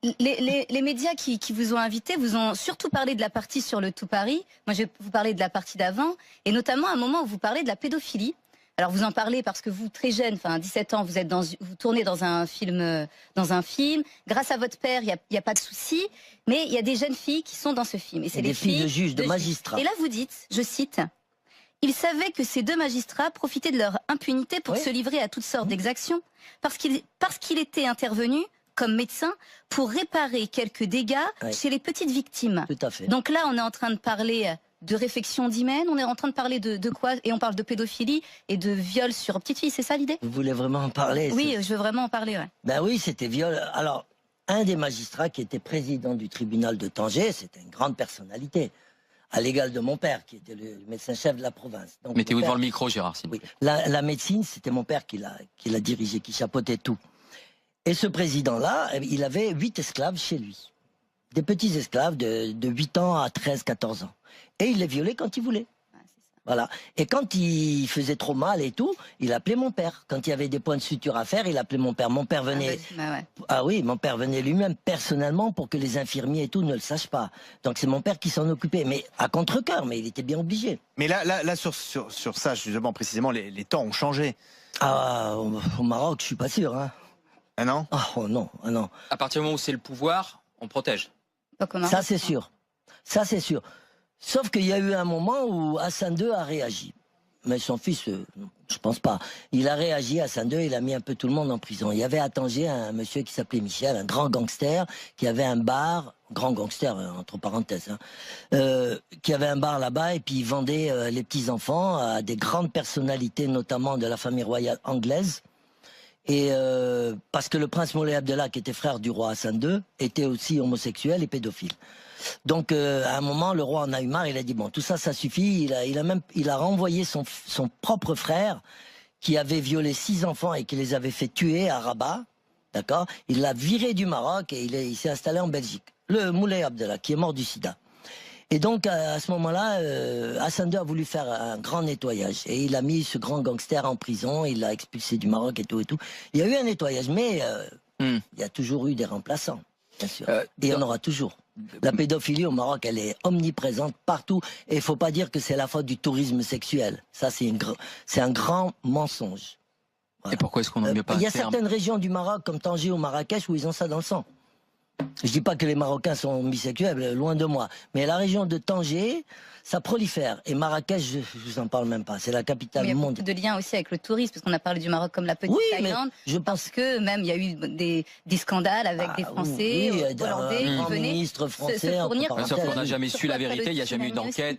Les médias qui vous ont invité vous ont surtout parlé de la partie sur le Tout Paris. Moi, je vais vous parler de la partie d'avant, et notamment à un moment où vous parlez de la pédophilie. Alors, vous en parlez parce que vous, très jeune, enfin 17 ans, vous tournez dans un film. Grâce à votre père, il y a pas de souci, mais il y a des jeunes filles qui sont dans ce film. Et c'est des filles de juges, de magistrats. Et là, vous dites, je cite. Il savait que ces deux magistrats profitaient de leur impunité pour se livrer à toutes sortes d'exactions, parce qu'il était intervenu comme médecin pour réparer quelques dégâts chez les petites victimes. Tout à fait. Donc là, on est en train de parler de réflexion d'hymen, on est en train de parler de quoi? Et on parle de pédophilie et de viol sur petites filles, c'est ça l'idée? Vous voulez vraiment en parler? Oui, je veux vraiment en parler, ouais. Ben oui, c'était viol. Alors, un des magistrats qui était président du tribunal de Tanger, c'était une grande personnalité, à l'égal de mon père, qui était le médecin-chef de la province. Mettez-vous devant le micro, Gérard. Oui. La médecine, c'était mon père qui l'a dirigé, qui chapeautait tout. Et ce président-là, il avait 8 esclaves chez lui. Des petits esclaves de 8 ans à 13, 14 ans. Et il les violait quand il voulait. Voilà. Et quand il faisait trop mal et tout, il appelait mon père. Quand il y avait des points de suture à faire, il appelait mon père. Mon père venait. Ah oui, mon père venait lui-même personnellement pour que les infirmiers et tout ne le sachent pas. Donc c'est mon père qui s'en occupait, mais à contre-cœur, mais il était bien obligé. Mais là sur ça, justement, précisément, les temps ont changé. Ah, au Maroc, je suis pas sûr. Hein. Ah non? Oh non, ah non. À partir du moment où c'est le pouvoir, on protège. Ça c'est sûr. Ça c'est sûr. Sauf qu'il y a eu un moment où Hassan II a réagi. Mais son fils, je pense pas. Il a réagi, Hassan II, il a mis un peu tout le monde en prison. Il y avait à Tanger un monsieur qui s'appelait Michel, un grand gangster, qui avait un bar, grand gangster entre parenthèses, qui avait un bar là-bas et puis il vendait les petits-enfants à des grandes personnalités, notamment de la famille royale anglaise. Et parce que le prince Moulay Abdellah, qui était frère du roi Hassan II, était aussi homosexuel et pédophile. Donc à un moment, le roi en a eu marre, il a dit bon, tout ça, ça suffit. Il a renvoyé son propre frère qui avait violé 6 enfants et qui les avait fait tuer à Rabat, d'accord. Il l'a viré du Maroc et il s'est installé en Belgique. Le Moulay Abdellah, qui est mort du sida. Et donc, à ce moment-là, Hassan II a voulu faire un grand nettoyage. Et il a mis ce grand gangster en prison, il l'a expulsé du Maroc et tout et tout. Il y a eu un nettoyage, mais il y a toujours eu des remplaçants, bien sûr. Et il y en aura toujours. La pédophilie au Maroc, elle est omniprésente partout. Et il faut pas dire que c'est la faute du tourisme sexuel. Ça, c'est un grand mensonge. Voilà. Et pourquoi est-ce qu'on n'en met pas un terme? Il y a certaines régions du Maroc, comme Tanger ou Marrakech, où ils ont ça dans le sang. Je dis pas que les Marocains sont bisexuels, loin de moi. Mais la région de Tanger, ça prolifère. Et Marrakech, je vous en parle même pas. C'est la capitale du monde. Il y a beaucoup de liens aussi avec le tourisme, parce qu'on a parlé du Maroc comme la petite Thaïlande. Je pense que même il y a eu des scandales avec des Français, Hollandais, qui venaient ministre français, se fournir. Sauf qu'on n'a jamais su la vérité, il n'y a jamais eu d'enquête.